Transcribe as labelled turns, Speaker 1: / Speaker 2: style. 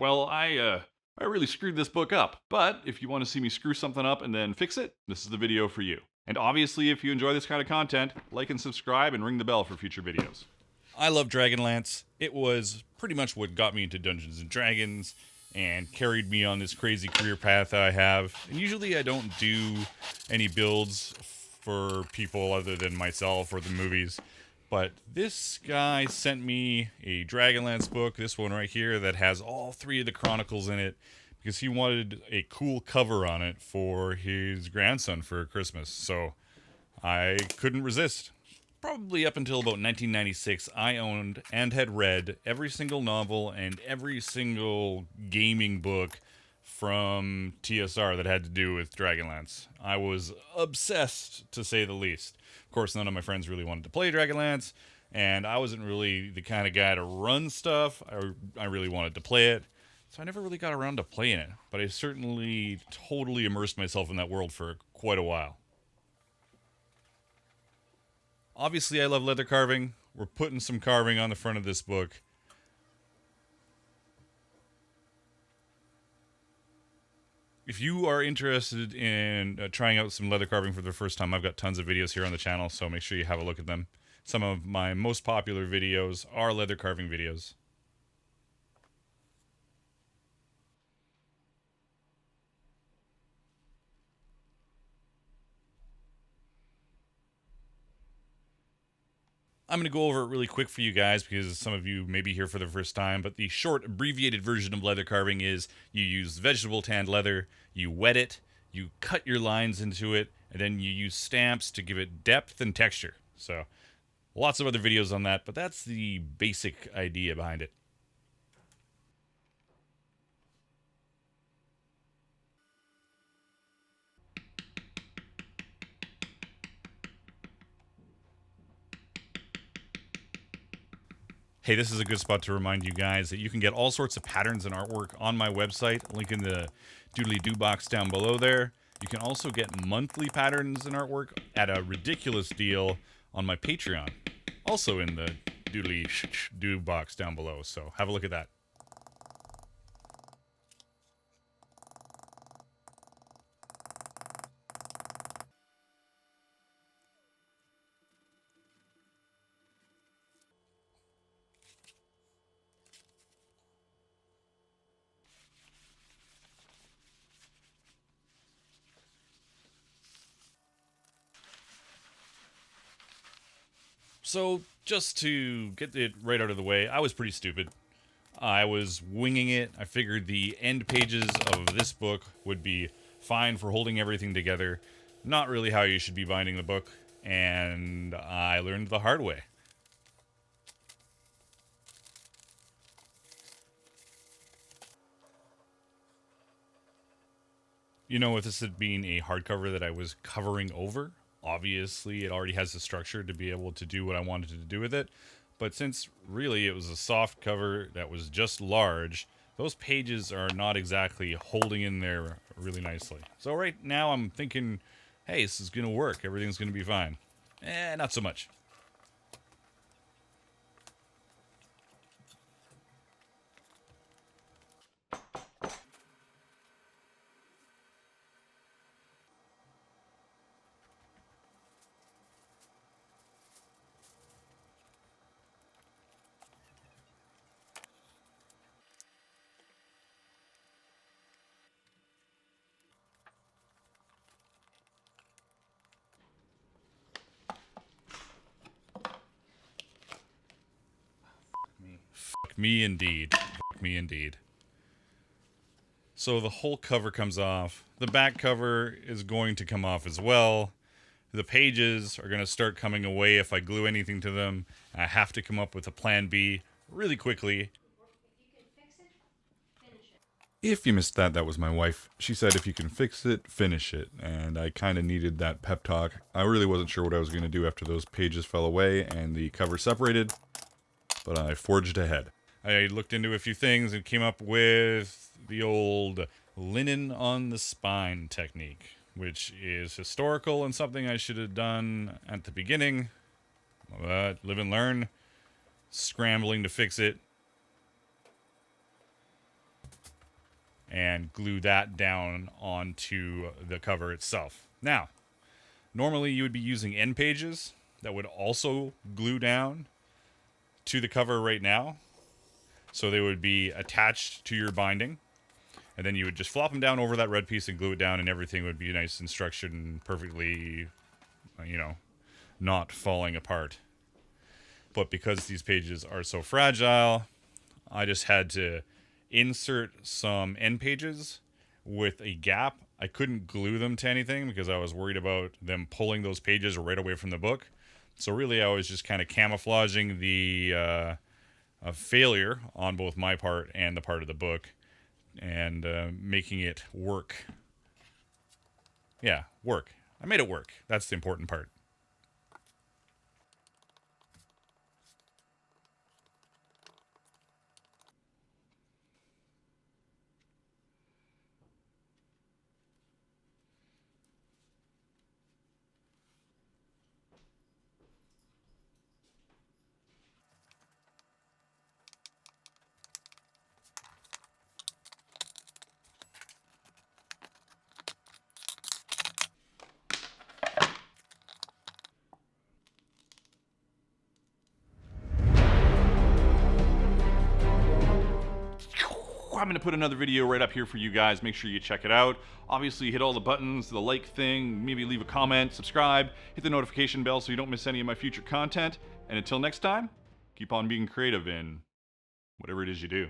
Speaker 1: Well, I really screwed this book up, but if you want to see me screw something up and then fix it, this is the video for you. And obviously, if you enjoy this kind of content, like and subscribe and ring the bell for future videos.
Speaker 2: I love Dragonlance. It was pretty much what got me into Dungeons and Dragons and carried me on this crazy career path I have. And usually I don't do any builds for people other than myself or the movies. But this guy sent me a Dragonlance book, this one right here, that has all three of the Chronicles in it because he wanted a cool cover on it for his grandson for Christmas. So I couldn't resist. Probably up until about 1996, I owned and had read every single novel and every single gaming book from TSR that had to do with Dragonlance. I was obsessed, to say the least. Of course, none of my friends really wanted to play Dragonlance, and I wasn't really the kind of guy to run stuff. I really wanted to play it, so I never really got around to playing it. But I certainly totally immersed myself in that world for quite a while. Obviously, I love leather carving. We're putting some carving on the front of this book. If you are interested in trying out some leather carving for the first time, I've got tons of videos here on the channel, so make sure you have a look at them. Some of my most popular videos are leather carving videos. I'm going to go over it really quick for you guys because some of you may be here for the first time, but the short abbreviated version of leather carving is you use vegetable tanned leather, you wet it, you cut your lines into it, and then you use stamps to give it depth and texture. So lots of other videos on that, but that's the basic idea behind it. Hey, this is a good spot to remind you guys that you can get all sorts of patterns and artwork on my website. Link in the doodly-doo box down below there. You can also get monthly patterns and artwork at a ridiculous deal on my Patreon. Also in the doodly-doo box down below, so have a look at that. So, just to get it right out of the way, I was pretty stupid. I was winging it. I figured the end pages of this book would be fine for holding everything together. Not really how you should be binding the book, and I learned the hard way. You know, if this had been a hardcover that I was covering over, obviously it already has the structure to be able to do what I wanted to do with it. But since really it was a soft cover that was just large, those pages are not exactly holding in there really nicely. So right now I'm thinking, hey, this is going to work. Everything's going to be fine. Not so much. Fuck me indeed. Fuck me indeed. So the whole cover comes off. The back cover is going to come off as well. The pages are going to start coming away if I glue anything to them. I have to come up with a plan B really quickly. If you missed that, that was my wife. She said if you can fix it, finish it. And I kind of needed that pep talk. I really wasn't sure what I was going to do after those pages fell away and the cover separated, but I forged ahead. I looked into a few things and came up with the old linen on the spine technique, which is historical and something I should have done at the beginning. But live and learn. Scrambling to fix it. and glue that down onto the cover itself. Now, normally you would be using end pages that would also glue down to the cover right now. So they would be attached to your binding. And then you would just flop them down over that red piece and glue it down, and everything would be nice and structured and perfectly, not falling apart. But because these pages are so fragile, I just had to insert some end pages with a gap. I couldn't glue them to anything because I was worried about them pulling those pages right away from the book. So really I was just kind of camouflaging the failure on both my part and the part of the book, and making it work. Yeah, work. I made it work. That's the important part.
Speaker 1: I'm going to put another video right up here for you guys. Make sure you check it out. Obviously, hit all the buttons, the like thing, maybe leave a comment, subscribe, hit the notification bell so you don't miss any of my future content. And until next time, keep on being creative in whatever it is you do.